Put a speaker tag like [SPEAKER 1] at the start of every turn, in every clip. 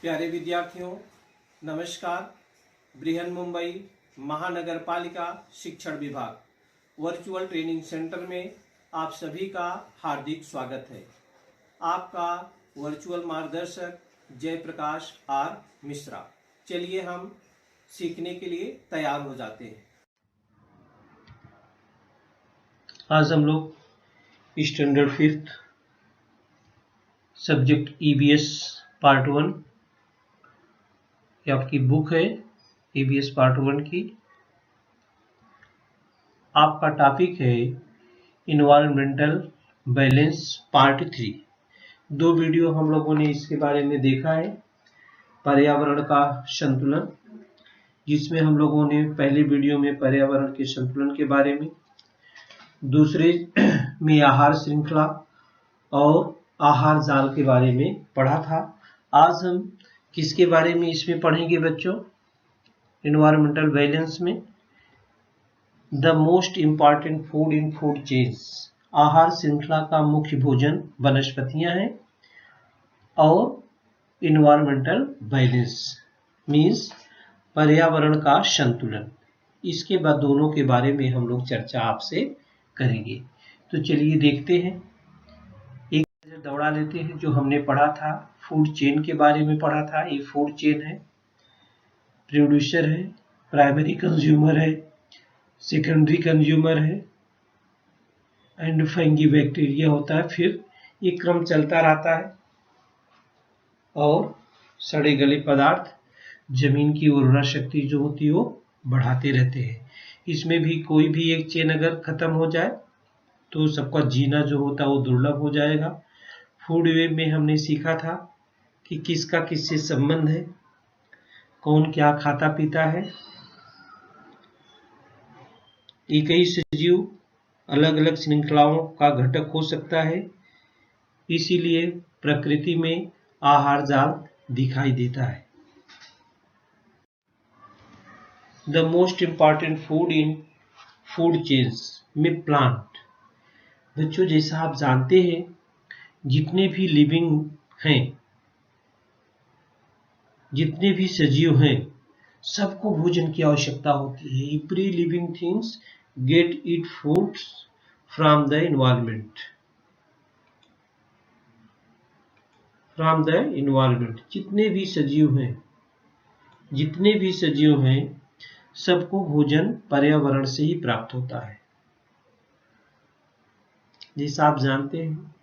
[SPEAKER 1] प्यारे विद्यार्थियों, नमस्कार। बृहन मुंबई महानगर पालिका शिक्षण विभाग वर्चुअल ट्रेनिंग सेंटर में आप सभी का हार्दिक स्वागत है। आपका वर्चुअल मार्गदर्शक जयप्रकाश आर मिश्रा। चलिए हम सीखने के लिए तैयार हो जाते हैं। आज हम लोग standard 5th subject EBS part 1, ये आपकी बुक है ईबीएस पार्ट 1 की। आपका टॉपिक है इन्वायरमेंटल बैलेंस पार्ट 3। 2 वीडियो हम लोगों ने इसके बारे में देखा है। पर्यावरण का संतुलन, जिसमें हम लोगों ने पहले वीडियो में पर्यावरण के संतुलन के बारे में, दूसरे में आहार श्रृंखला और आहार जाल के बारे में पढ़ा था। आज हम किसके बारे में इसमें पढ़ेंगे बच्चों? इन्वायरमेंटल बैलेंस में the most important food in food chains, आहार श्रृंखला का मुख्य भोजन वनस्पतियां हैं। और इन्वायरमेंटल बैलेंस मीन्स पर्यावरण का संतुलन। इसके बाद दोनों के बारे में हम लोग चर्चा आपसे करेंगे। तो चलिए देखते हैं, एक नजर दौड़ा लेते हैं जो हमने पढ़ा था। फूड चेन के बारे में पढ़ा था। ये फूड चेन है, प्रोड्यूसर है, प्राइमरी कंज्यूमर है, सेकेंडरी कंज्यूमर है एंड फंगी बैक्टीरिया होता है। फिर ये क्रम चलता रहता है और सड़े गले पदार्थ जमीन की उर्वरा शक्ति जो होती है वो बढ़ाते रहते हैं। इसमें भी कोई भी एक चेन अगर खत्म हो जाए तो सबका जीना जो होता है वो दुर्लभ हो जाएगा। फूड वेब में हमने सीखा था कि किसका किससे संबंध है, कौन क्या खाता पीता है। एक ही सजीव अलग अलग श्रृंखलाओं का घटक हो सकता है, इसीलिए प्रकृति में आहार जाल दिखाई देता है। The most important food in food chains में प्लांट। बच्चों, जैसा आप जानते हैं, जितने भी लिविंग हैं, जितने भी सजीव हैं, सबको भोजन की आवश्यकता होती है। Every living things get it foods from the environment. From the environment जितने भी सजीव हैं, सबको भोजन पर्यावरण से ही प्राप्त होता है। जैसा आप जानते हैं,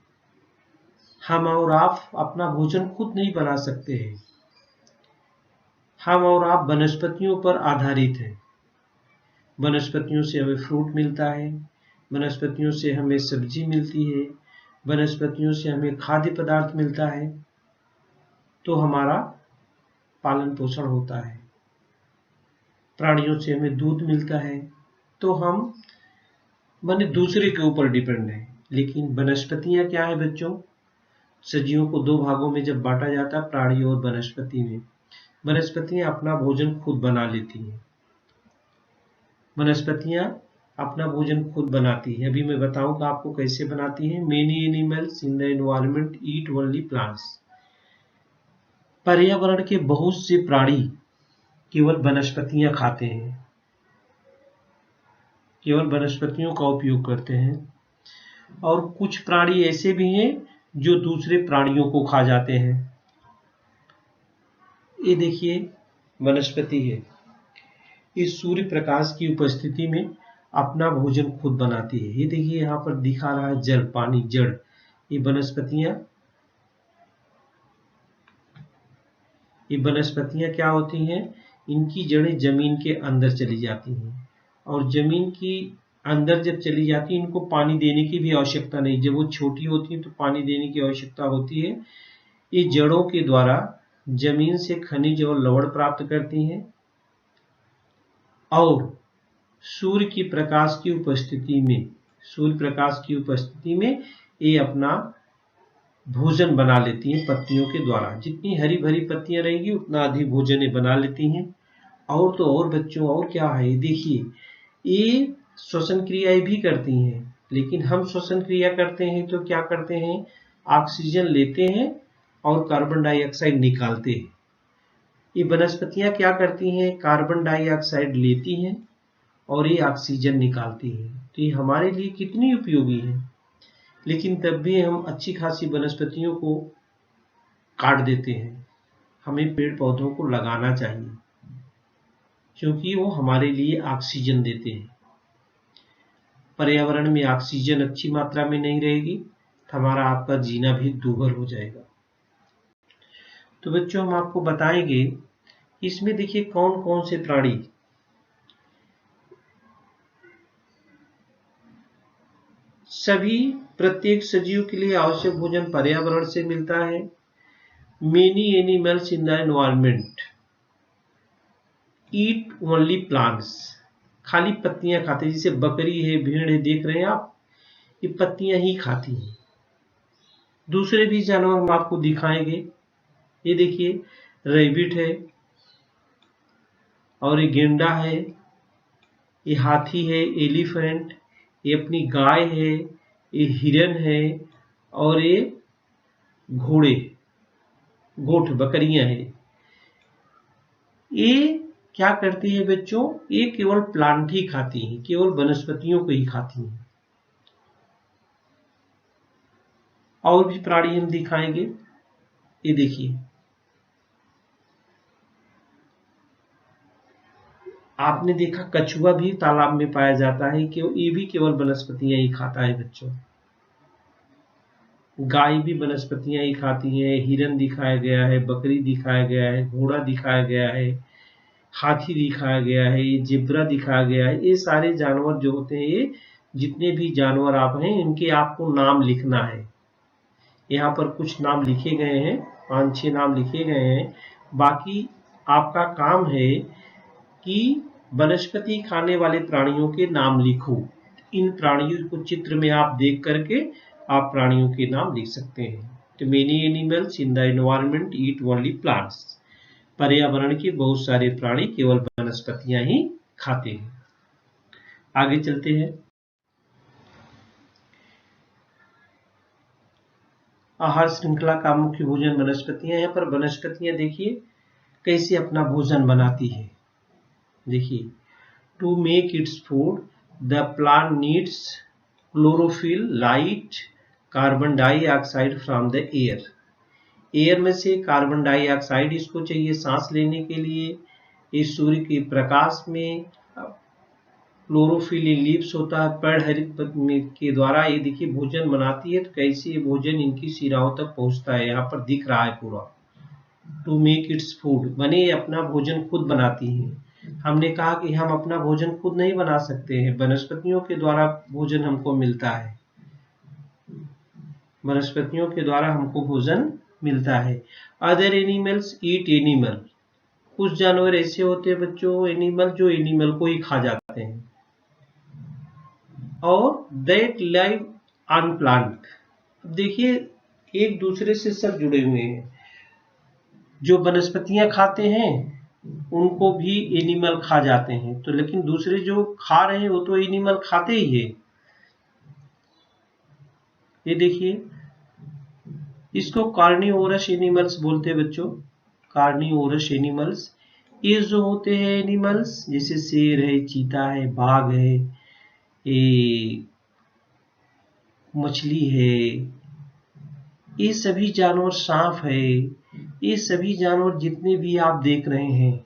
[SPEAKER 1] हम और आप अपना भोजन खुद नहीं बना सकते हैं। हम और आप वनस्पतियों पर आधारित हैं। वनस्पतियों से हमें फ्रूट मिलता है, वनस्पतियों से हमें सब्जी मिलती है, वनस्पतियों से हमें खाद्य पदार्थ मिलता है, तो हमारा पालन पोषण होता है। प्राणियों से हमें दूध मिलता है, तो हम माने दूसरे के ऊपर डिपेंड है। लेकिन वनस्पतियां क्या है बच्चों? सजीवों को 2 भागों में जब बांटा जाता है, प्राणी और वनस्पति में, वनस्पतियां अपना भोजन खुद बना लेती हैं। वनस्पतियां अपना भोजन खुद बनाती हैं। अभी मैं बताऊंगा आपको कैसे बनाती हैं। Many animals in the environment eat only plants. पर्यावरण के बहुत से प्राणी केवल वनस्पतियां खाते हैं, केवल वनस्पतियों का उपयोग करते हैं। और कुछ प्राणी ऐसे भी हैं जो दूसरे प्राणियों को खा जाते हैं। ये देखिए वनस्पति है, इस सूर्य प्रकाश की उपस्थिति में अपना भोजन खुद बनाती है। ये देखिए यहाँ पर दिखा रहा है जल, पानी, जड़। ये वनस्पतियां क्या होती हैं? इनकी जड़ें जमीन के अंदर चली जाती हैं, और जमीन की अंदर जब चली जाती है, इनको पानी देने की भी आवश्यकता नहीं। जब वो छोटी होती है तो पानी देने की आवश्यकता होती है। ये जड़ों के द्वारा जमीन से खनिज और लवण प्राप्त करती हैं, और सूर्य प्रकाश की उपस्थिति में ये अपना भोजन बना लेती हैं पत्तियों के द्वारा। जितनी हरी भरी पत्तियां रहेंगी उतना अधिक भोजन ये बना लेती हैं। और तो और बच्चों, और क्या है, देखिए ये श्वसन क्रियाएं भी करती हैं। लेकिन हम श्वसन क्रिया करते हैं तो क्या करते हैं? ऑक्सीजन लेते हैं और कार्बन डाइऑक्साइड निकालते हैं। ये वनस्पतियां क्या करती हैं, कार्बन डाइऑक्साइड लेती हैं और ये ऑक्सीजन निकालती हैं। तो ये हमारे लिए कितनी उपयोगी है, लेकिन तब भी हम अच्छी खासी वनस्पतियों को काट देते हैं। हमें पेड़ पौधों को लगाना चाहिए क्योंकि वो हमारे लिए ऑक्सीजन देते हैं। पर्यावरण में ऑक्सीजन अच्छी मात्रा में नहीं रहेगी तो हमारा आपका जीना भी दूभर हो जाएगा। तो बच्चों हम आपको बताएंगे, इसमें देखिए कौन कौन से प्राणी सभी प्रत्येक सजीव के लिए आवश्यक भोजन पर्यावरण से मिलता है। Many animals in the environment eat only plants, खाली पत्तियां खाते हैं। जैसे बकरी है, भेड़ है, देख रहे हैं आप, ये पत्तियां ही खाती हैं। दूसरे भी जानवर हम आपको दिखाएंगे। ये देखिए रैबिट है और ये गेंडा है, ये हाथी है, एलिफेंट, ये अपनी गाय है, ये हिरन है और ये घोड़े, गोट, बकरियां हैं। ये क्या करती है बच्चों, ये केवल प्लांट ही खाती हैं, केवल वनस्पतियों को ही खाती हैं। और भी प्राणी हम दिखाएंगे। ये देखिए आपने देखा कछुआ भी तालाब में पाया जाता है कि ये भी केवल वनस्पतियां ही खाता है बच्चों। गाय भी वनस्पतियां ही खाती हैं। हिरन दिखाया गया है, बकरी दिखाया गया है, घोड़ा दिखाया गया है, हाथी दिखाया गया है, ये जिब्रा दिखाया गया है। ये सारे जानवर जो होते हैं, ये जितने भी जानवर आप हैं इनके आपको नाम लिखना है। यहाँ पर कुछ नाम लिखे गए हैं, 5-6 नाम लिखे गए हैं। बाकी आपका काम है कि वनस्पति खाने वाले प्राणियों के नाम लिखो। इन प्राणियों को चित्र में आप देख करके आप प्राणियों के नाम लिख सकते हैं। तो many animals in the environment eat only plants, पर्यावरण के बहुत सारे प्राणी केवल वनस्पतियां ही खाते हैं। आगे चलते हैं। आहार श्रृंखला का मुख्य भोजन वनस्पतियां। यहाँ पर वनस्पतियां देखिए कैसे अपना भोजन बनाती है। देखिए, to make its food the plant needs chlorophyll, light, carbon dioxide from the air. Air में से कार्बन डाइऑक्साइड इसको चाहिए सांस लेने के लिए। इस सूर्य के प्रकाश में क्लोरोफिल लीव्स होता है, पेड़ हरित के द्वारा ये देखिए भोजन बनाती है। तो कैसे ये भोजन इनकी शिराओं तक पहुंचता है, यहाँ पर दिख रहा है पूरा। टू मेक इट्स फूड माने अपना भोजन खुद बनाती है। हमने कहा कि हम अपना भोजन खुद नहीं बना सकते हैं, वनस्पतियों के द्वारा भोजन हमको मिलता है। वनस्पतियों के द्वारा हमको भोजन मिलता है। अदर एनिमल्स ईट एनिमल, कुछ जानवर ऐसे होते हैं बच्चों, एनिमल, जो एनिमल को ही खा जाते हैं। और दैट लाइव ऑन प्लांट, देखिए एक दूसरे से सब जुड़े हुए हैं। जो वनस्पतियां खाते हैं उनको भी एनिमल खा जाते हैं, तो लेकिन दूसरे जो खा रहे हैं वो तो एनिमल खाते ही है। ये देखिए इसको कार्निवोरस एनिमल्स बोलते हैं बच्चों, कार्निवोरस एनिमल्स। ये जो होते हैं एनिमल्स, जैसे शेर है, चीता है, बाघ है, ये मछली है, ये सभी जानवर, सांप है, ये सभी जानवर जितने भी आप देख रहे हैं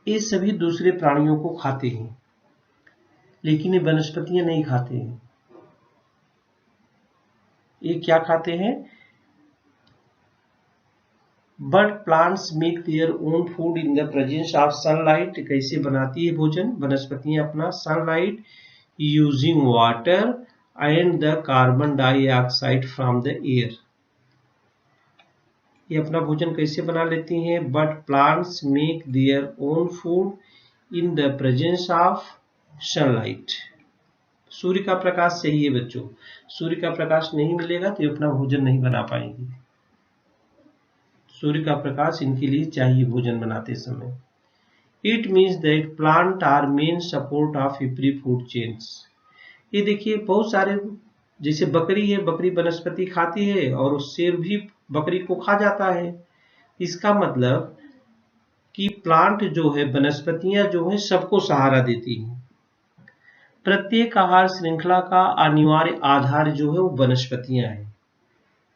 [SPEAKER 1] ये सभी दूसरे प्राणियों को खाते हैं, लेकिन ये वनस्पतियां नहीं खाते हैं। ये क्या खाते हैं, but plants make their own food in the presence of sunlight. कैसे बनाती है भोजन वनस्पतियां अपना, sunlight, using water and the carbon dioxide from the air. ये अपना भोजन कैसे बना लेती हैं, but plants make their own food in the presence of sunlight. सूर्य का प्रकाश चाहिए बच्चों, सूर्य का प्रकाश नहीं मिलेगा तो ये अपना भोजन नहीं बना पाएंगे। सूर्य का प्रकाश इनके लिए चाहिए भोजन बनाते समय। It means that plant are main support of every food chains. ये देखिए बहुत सारे, जैसे बकरी है, बकरी वनस्पति खाती है और शेर भी बकरी को खा जाता है। इसका मतलब कि प्लांट जो है, वनस्पतियां जो है, सबको सहारा देती हैं। प्रत्येक आहार श्रृंखला का अनिवार्य आधार जो है वो वनस्पतियां हैं।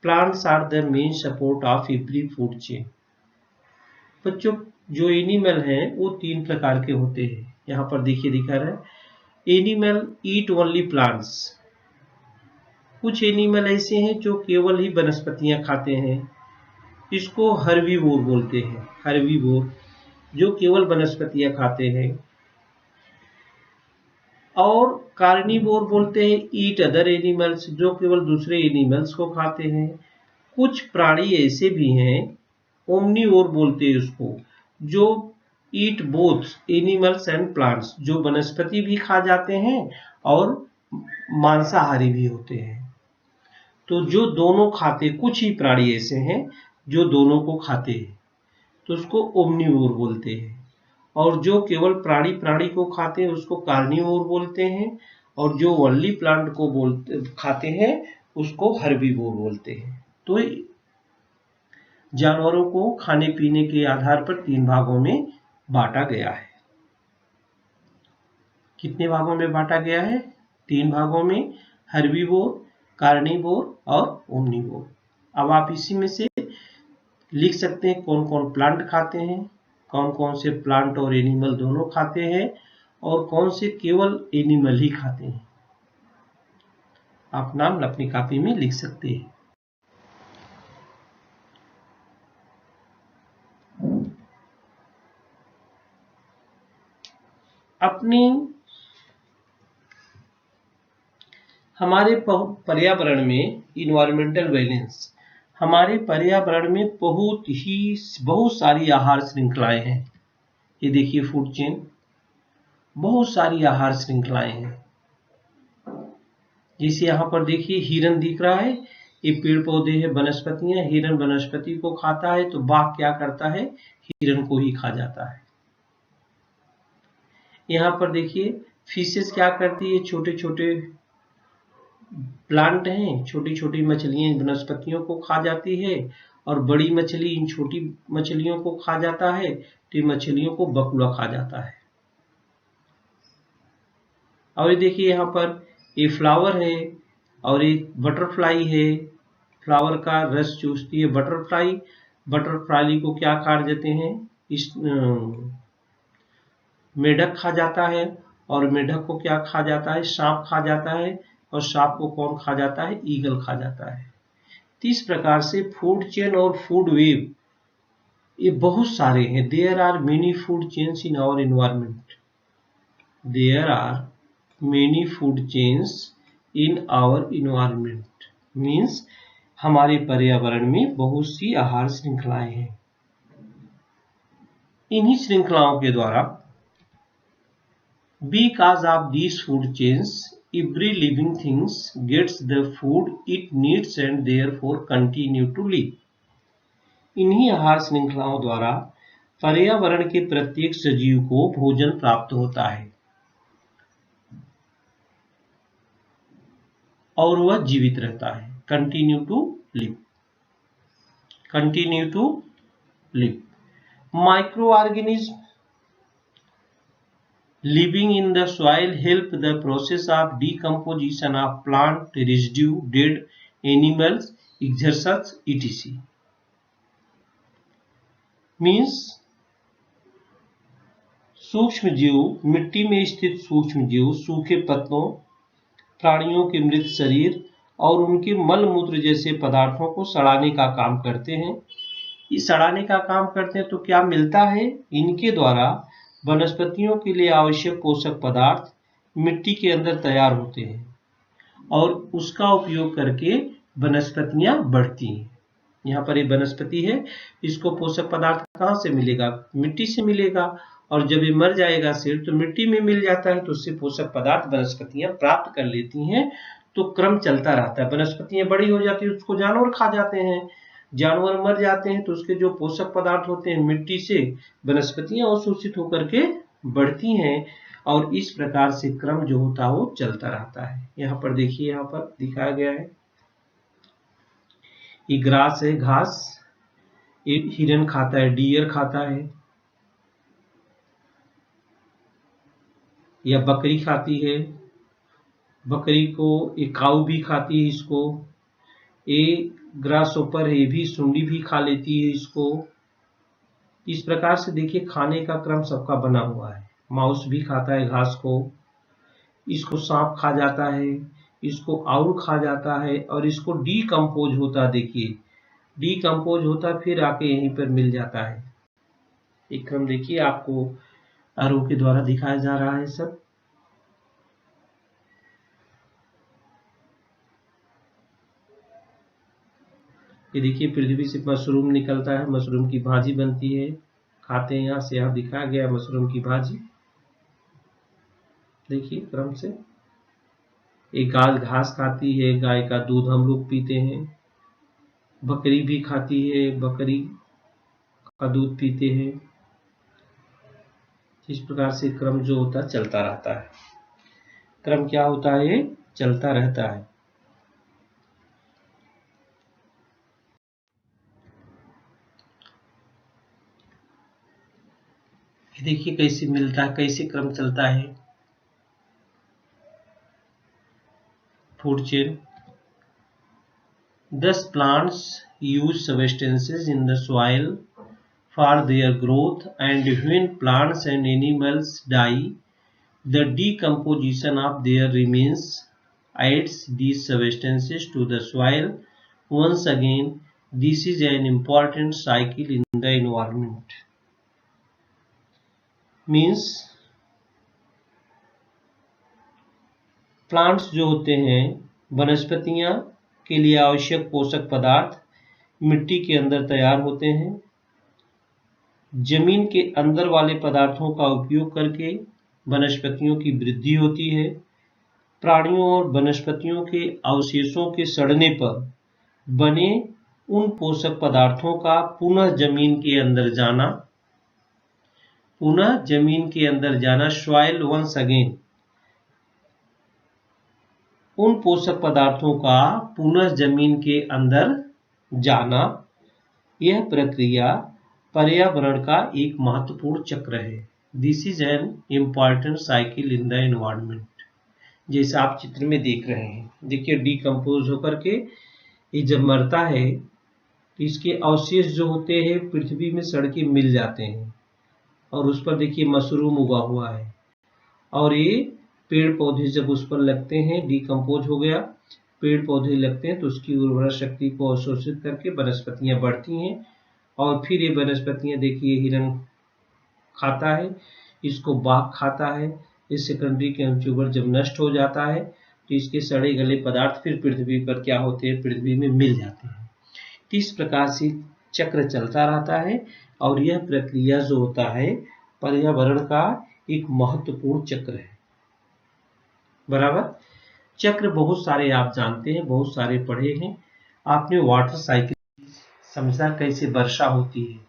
[SPEAKER 1] Plants are the main support of every food chain. बच्चों, जो एनिमल हैं वो 3 प्रकार के होते हैं। यहाँ पर देखिए दिखा रहा है, एनिमल ईट ओनली प्लांट्स। कुछ एनिमल ऐसे हैं जो केवल ही वनस्पतियां खाते हैं, इसको हर्बीवोर बोलते हैं। हर्बीवोर जो केवल वनस्पतियां खाते हैं। और कार्निवोर बोलते हैं ईट अदर एनिमल्स, जो केवल दूसरे एनिमल्स को खाते हैं। कुछ प्राणी ऐसे भी हैं, ओमनीवोर बोलते हैं उसको, जो eat both animals and plants, जो वनस्पति भी खा जाते हैं और मांसाहारी भी होते हैं। तो जो दोनों खाते, कुछ ही प्राणी ऐसे हैं जो दोनों को खाते हैं, तो उसको ओमनीवोर बोलते हैं। और जो केवल प्राणी को खाते हैं उसको कार्निवोर बोलते हैं। और जो ओनली प्लांट को खाते हैं उसको हर्बीवोर बोलते हैं। तो जानवरों को खाने पीने के आधार पर 3 भागों में बांटा गया है। कितने भागों में बांटा गया है? 3 भागों में, हर्बीवोर, कार्निवोर और ओमनीवोर। अब आप इसी में से लिख सकते हैं कौन कौन प्लांट खाते हैं, कौन कौन से प्लांट और एनिमल दोनों खाते हैं, और कौन से केवल एनिमल ही खाते हैं। आप नाम अपनी कॉपी में लिख सकते हैं। हमारे पर्यावरण में इन्वायरमेंटल बैलेंस, हमारे पर्यावरण में बहुत सारी आहार श्रृंखलाएं हैं। ये देखिए फूड चेन, बहुत सारी आहार श्रृंखलाएं हैं। जैसे यहाँ पर देखिए हिरन दिख रहा है, ये पेड़ पौधे है, वनस्पतियां। हिरन वनस्पति को खाता है तो बाघ क्या करता है? हिरन को ही खा जाता है। यहाँ पर देखिए फिशेस क्या करती है, छोटे छोटे प्लांट हैं, छोटी छोटी मछलियां वनस्पतियों को खा जाती है, और बड़ी मछली इन छोटी मछलियों को खा जाता है, तो ये मछलियों को बकुला खा जाता है। और ये देखिए यहाँ पर ये फ्लावर है और एक बटरफ्लाई है, फ्लावर का रस चूसती है बटरफ्लाई। बटरफ्लाई को क्या खा देते हैं? इस मेढक खा जाता है, और मेढक को क्या खा जाता है? सांप खा जाता है, और सांप को कौन खा जाता है? ईगल खा जाता है। तो इस प्रकार से फूड चेन और फूड वेब ये बहुत सारे हैं। There are many food chains in our environment. There are many food chains in our environment means हमारे पर्यावरण में बहुत सी आहार श्रृंखलाएं हैं। इन्हीं श्रृंखलाओं के द्वारा because of these food chains every living things gets the food it needs and therefore continue to live। इन्हीं आहार श्रृंखलाओं द्वारा पर्यावरण के प्रत्येक सजीव को भोजन प्राप्त होता है और वह जीवित रहता है। Continue to live, continue to live. Microorganism living in the soil help the process of decomposition of plant residue, dead animals, exertions, etc. Means सूक्ष्म जीव, मिट्टी में स्थित सूक्ष्म जीव सूखे पत्तों, प्राणियों के मृत शरीर और उनके मल मूत्र जैसे पदार्थों को सड़ाने का काम करते हैं। ये सड़ाने का काम करते हैं तो क्या मिलता है? इनके द्वारा वनस्पतियों के लिए आवश्यक पोषक पदार्थ मिट्टी के अंदर तैयार होते हैं और उसका उपयोग करके वनस्पतियां बढ़ती हैं। यहाँ पर ये वनस्पति है, इसको पोषक पदार्थ कहाँ से मिलेगा? मिट्टी से मिलेगा, और जब ये मर जाएगा सिर तो मिट्टी में मिल जाता है, तो उससे पोषक पदार्थ वनस्पतियां प्राप्त कर लेती हैं। तो क्रम चलता रहता है। वनस्पतियां बड़ी हो जाती है, उसको जानवर खा जाते हैं, जानवर मर जाते हैं तो उसके जो पोषक पदार्थ होते हैं मिट्टी से वनस्पतियां अवशोषित होकर के बढ़ती हैं, और इस प्रकार से क्रम जो होता है वो चलता रहता है। यहाँ पर देखिए, यहाँ पर दिखाया गया है, ये ग्रास है, घास, हिरन खाता है, डियर खाता है, या बकरी खाती है, बकरी को एक काऊ भी खाती है इसको, ये ग्रासहोपर है, ये भी सुंडी भी खा लेती है इसको। इस प्रकार से देखिए खाने का क्रम सबका बना हुआ है। माउस भी खाता है घास को, इसको सांप खा जाता है, इसको आउल खा जाता है, और इसको डीकम्पोज होता, देखिए डीकम्पोज होता फिर आके यहीं पर मिल जाता है। एक क्रम देखिए आपको एरो के द्वारा दिखाया जा रहा है सब। ये देखिए पृथ्वी से मशरूम निकलता है, मशरूम की भाजी बनती है, खाते हैं। यहाँ से यहाँ दिखाया गया मशरूम की भाजी, देखिए क्रम से। एक गाय घास खाती है, गाय का दूध हम लोग पीते हैं, बकरी भी खाती है, बकरी का दूध पीते हैं। इस प्रकार से क्रम जो होता है चलता रहता है। क्रम क्या होता है? चलता रहता है। देखिए कैसे मिलता है, कैसे क्रम चलता है। Food chain. Thus plants use substances in the soil for their growth, and when plants and animals die, the decomposition of their remains adds these substances to the soil. Once again, this is an important cycle in the environment. Means plants जो होते हैं, वनस्पतियां के लिए आवश्यक पोषक पदार्थ मिट्टी के अंदर तैयार होते हैं। जमीन के अंदर वाले पदार्थों का उपयोग करके वनस्पतियों की वृद्धि होती है। प्राणियों और वनस्पतियों के अवशेषों के सड़ने पर बने उन पोषक पदार्थों का पुनः जमीन के अंदर जाना, सॉइल वंस अगेन। उन पोषक पदार्थों का पुनः जमीन के अंदर जाना, यह प्रक्रिया पर्यावरण का एक महत्वपूर्ण चक्र है। This is an important cycle in the environment. जैसा आप चित्र में देख रहे हैं, देखिए डिकम्पोज होकर के ये जब मरता है तो इसके अवशेष जो होते हैं पृथ्वी में सड़ के मिल जाते हैं, और उस पर देखिए मशरूम उगा हुआ है, और ये पेड़ पौधे जब उस पर लगते हैं, डिकम्पोज हो गया, पेड़ पौधे लगते हैं तो उसकी उर्वरा शक्ति को अवशोषित करके वनस्पतियां बढ़ती हैं, और फिर ये वनस्पतियां देखिए हिरन खाता है, इसको बाघ खाता है। इस सेकेंडरी कैल्शियम जब नष्ट हो जाता है तो इसके सड़े गले पदार्थ फिर पृथ्वी पर क्या होते हैं, पृथ्वी में मिल जाते हैं। इस प्रकार से चक्र चलता रहता है, और यह प्रक्रिया जो होता है पर्यावरण का एक महत्वपूर्ण चक्र है। बराबर। चक्र बहुत सारे आप जानते हैं, बहुत सारे पढ़े हैं आपने। वाटर साइकिल समझा कैसे वर्षा होती है।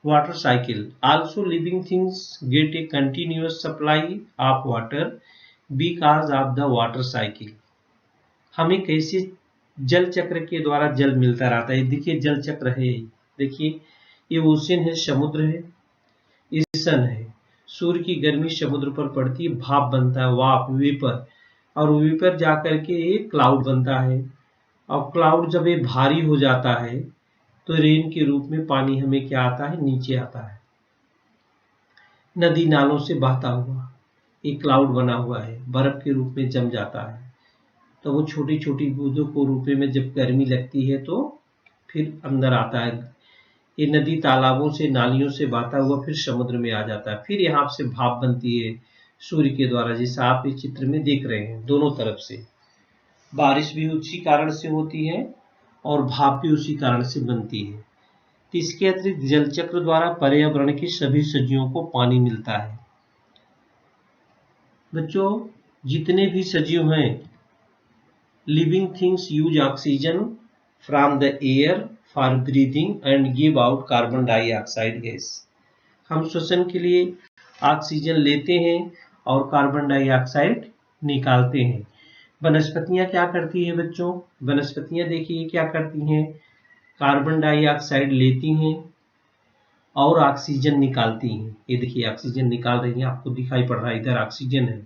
[SPEAKER 1] Water cycle. Also living things get A continuous supply of water because of the water cycle. हमें कैसे जल चक्र के द्वारा जल मिलता रहता है। देखिए जल चक्र है, देखिए ये ओशन है, समुद्र है, ये सन है। सूर्य की गर्मी समुद्र पर पड़ती है, भाप बनता है, वाप, वेपर, और वेपर जाकर के एक क्लाउड बनता है, और क्लाउड जब ये भारी हो जाता है तो रेन के रूप में पानी हमें क्या आता है, नीचे आता है। नदी नालों से बहता हुआ एक क्लाउड बना हुआ है, बर्फ के रूप में जम जाता है, तो वो छोटी छोटी बूंदों को रूप में जब गर्मी लगती है तो फिर अंदर आता है। ये नदी तालाबों से, नालियों से बहता हुआ फिर समुद्र में आ जाता है। फिर यहाँ से भाप बनती है सूर्य के द्वारा, जैसा आप इस चित्र में देख रहे हैं। दोनों तरफ से बारिश भी उसी कारण से होती है और भाप भी उसी कारण से बनती है। तो इसके अतिरिक्त जल चक्र द्वारा पर्यावरण के सभी सजीवों को पानी मिलता है। बच्चों जितने भी सजीव हैं, living things use oxygen from the air for breathing and give out carbon dioxide gas. हम श्वसन के लिए ऑक्सीजन लेते हैं और कार्बन डाइऑक्साइड निकालते हैं। वनस्पतियां क्या करती हैं बच्चों? वनस्पतियां देखिए क्या करती हैं, कार्बन डाइऑक्साइड लेती हैं और ऑक्सीजन निकालती हैं। ये देखिए ऑक्सीजन निकाल रही हैं, आपको दिखाई पड़ रहा है, इधर ऑक्सीजन है।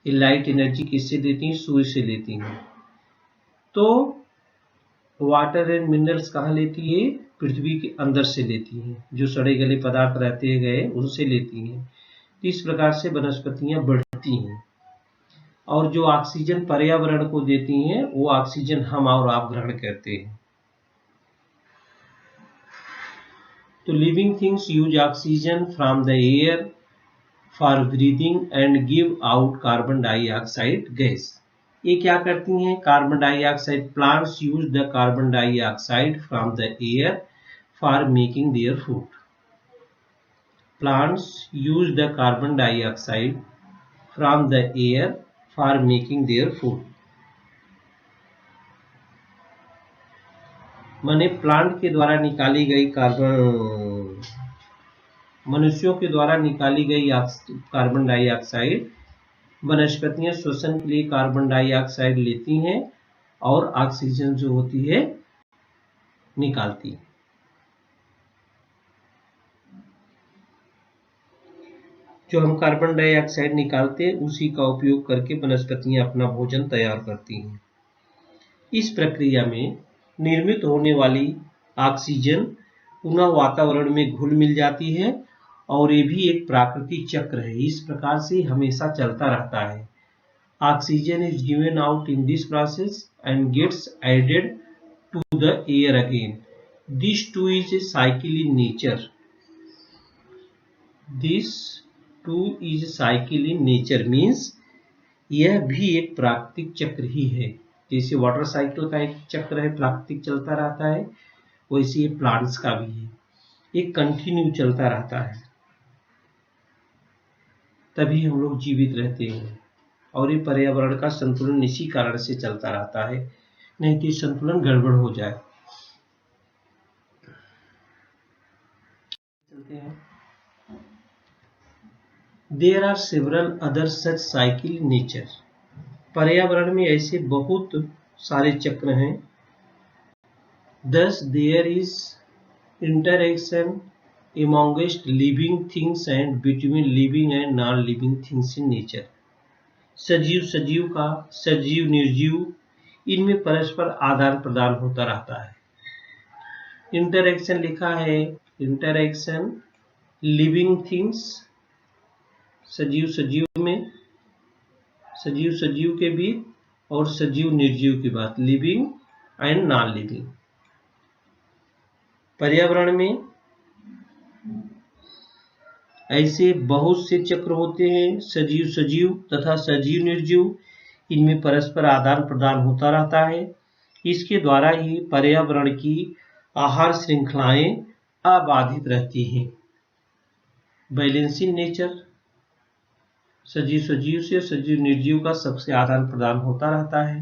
[SPEAKER 1] ये लाइट एनर्जी किससे देती हैं? सूर्य से लेती हैं। तो वाटर एंड मिनरल्स कहाँ लेती है? पृथ्वी के अंदर से लेती हैं, जो सड़े गले पदार्थ रहते गए उनसे लेती हैं। तो इस प्रकार से वनस्पतियां बढ़ती हैं और जो ऑक्सीजन पर्यावरण को देती हैं वो ऑक्सीजन हम और आप ग्रहण करते हैं। तो living things use oxygen from the air for breathing and give out carbon dioxide gas. ये क्या करती हैं? Carbon dioxide, plants use the carbon dioxide from the air for making their food. Plants use the carbon dioxide from the air for making their food. माने plant के द्वारा निकाली गई carbon, मनुष्यों के द्वारा निकाली गई कार्बन डाइऑक्साइड वनस्पतियां श्वसन के लिए कार्बन डाइऑक्साइड लेती हैं और ऑक्सीजन जो होती है निकालती है। जो हम कार्बन डाइऑक्साइड निकालते हैं उसी का उपयोग करके वनस्पतियां अपना भोजन तैयार करती हैं। इस प्रक्रिया में निर्मित होने वाली ऑक्सीजन पुनः वातावरण में घुल मिल जाती है और ये भी एक प्राकृतिक चक्र है। इस प्रकार से हमेशा चलता रहता है। Oxygen is given out in this process and gets added to the air again. This too is a cycle in nature. This too is cycle in nature means यह भी एक प्राकृतिक चक्र ही है। जैसे वाटर साइकिल का एक चक्र है, प्राकृतिक चलता रहता है, वैसे ये प्लांट्स का भी है, एक कंटिन्यू चलता रहता है, तभी हम लोग जीवित रहते हैं। और ये पर्यावरण का संतुलन इसी कारण से चलता रहता है, नहीं तो संतुलन गड़बड़ हो जाए। चलते हैं। There are several other such cycle in nature. पर्यावरण में ऐसे बहुत सारे चक्र हैं। Thus there is interaction amongst living things and between living and non-living things in nature. सजीव का, सजीव निर्जीव, इनमें परस्पर आदान प्रदान होता रहता है। इंटरैक्शन लिखा है, इंटरैक्शन लिविंग थिंग्स, सजीव में, सजीव के बीच और सजीव निर्जीव की बात, लिविंग एंड नॉन लिविंग। पर्यावरण में ऐसे बहुत से चक्र होते हैं, सजीव तथा सजीव निर्जीव, इनमें परस्पर आदान प्रदान होता रहता है। इसके द्वारा ही पर्यावरण की आहार श्रृंखलाएं अबाधित रहती हैं। बैलेंस इन नेचर, सजीव से सजीव निर्जीव का सबसे आदान प्रदान होता रहता है।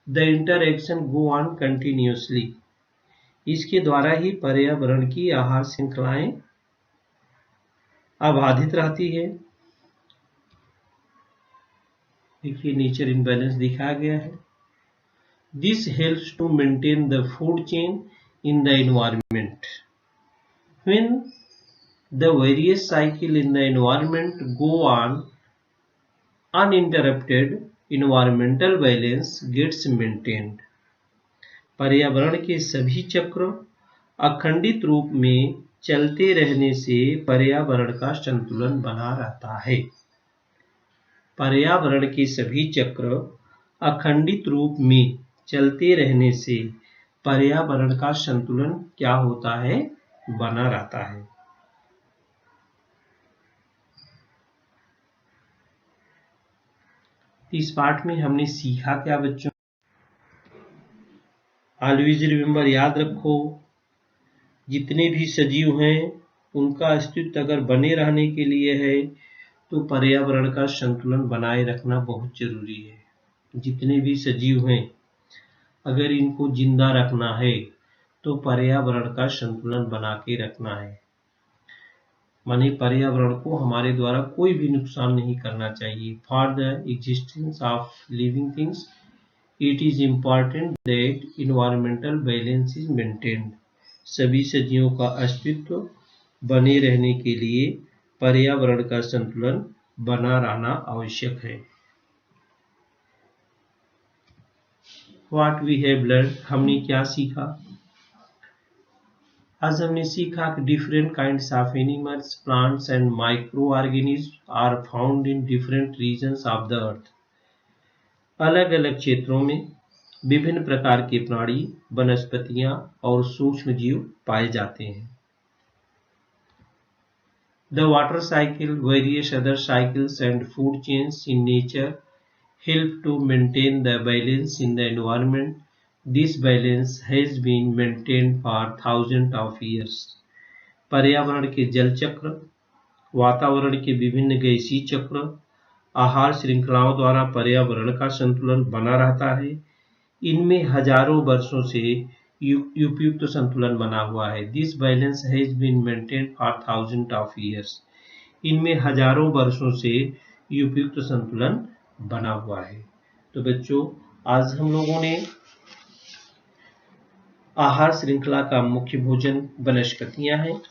[SPEAKER 1] The interaction go on continuously, इसके द्वारा ही पर्यावरण की आहार श्रृंखलाएं अबाधित रहती है। देखिए नेचर इम्बैलेंस दिखाया गया है। This helps to maintain the food chain in the environment. When the various cycle in the environment go on uninterrupted, environmental balance gets maintained. पर्यावरण के सभी चक्र अखंडित रूप में चलते रहने से पर्यावरण का संतुलन बना रहता है। पर्यावरण के सभी चक्र अखंडित रूप में चलते रहने से पर्यावरण का संतुलन क्या होता है? बना रहता है। इस पाठ में हमने सीखा क्या बच्चों? ऑलवेज रिमेंबर, याद रखो, जितने भी सजीव हैं उनका अस्तित्व अगर बने रहने के लिए है तो पर्यावरण का संतुलन बनाए रखना बहुत जरूरी है। जितने भी सजीव हैं अगर इनको जिंदा रखना है तो पर्यावरण का संतुलन बना के रखना है। माने पर्यावरण को हमारे द्वारा कोई भी नुकसान नहीं करना चाहिए। For the existence of living things it is important that environmental balance is maintained. सभी सजीवों का अस्तित्व बने रहने के लिए पर्यावरण का संतुलन बना रहना आवश्यक है। What we have learned, हमने क्या सीखा? आज हमने सीखा कि different kinds of animals, plants and microorganism are found in different regions of the earth. अलग अलग क्षेत्रों में विभिन्न प्रकार के प्राणी, वनस्पतियां और सूक्ष्म जीव पाए जाते हैं। The water cycle, various other cycles and food chains in nature help to maintain the balance in the environment. This balance has been maintained for thousands of years. पर्यावरण के जल चक्र, वातावरण के विभिन्न गैसीय चक्र, आहार श्रृंखलाओं द्वारा पर्यावरण का संतुलन बना रहता है। इनमें हजारों वर्षों से उपयुक्त संतुलन बना हुआ है। This balance has been maintained for thousand of years. इनमें हजारों वर्षों से उपयुक्त संतुलन बना हुआ है। तो बच्चों, आज हम लोगों ने आहार श्रृंखला का मुख्य भोजन वनस्पतियां हैं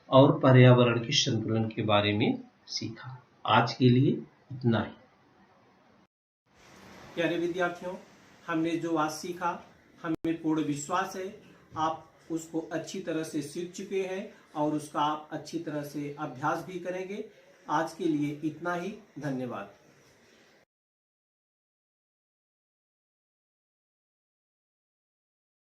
[SPEAKER 1] और पर्यावरण के संतुलन के बारे में सीखा। आज के लिए इतना ही। प्यारे विद्यार्थियों, हमने जो आज सीखा, हमें पूर्ण विश्वास है आप उसको अच्छी तरह से सीख चुके हैं और उसका आप अच्छी तरह से अभ्यास भी करेंगे। आज के लिए इतना ही। धन्यवाद।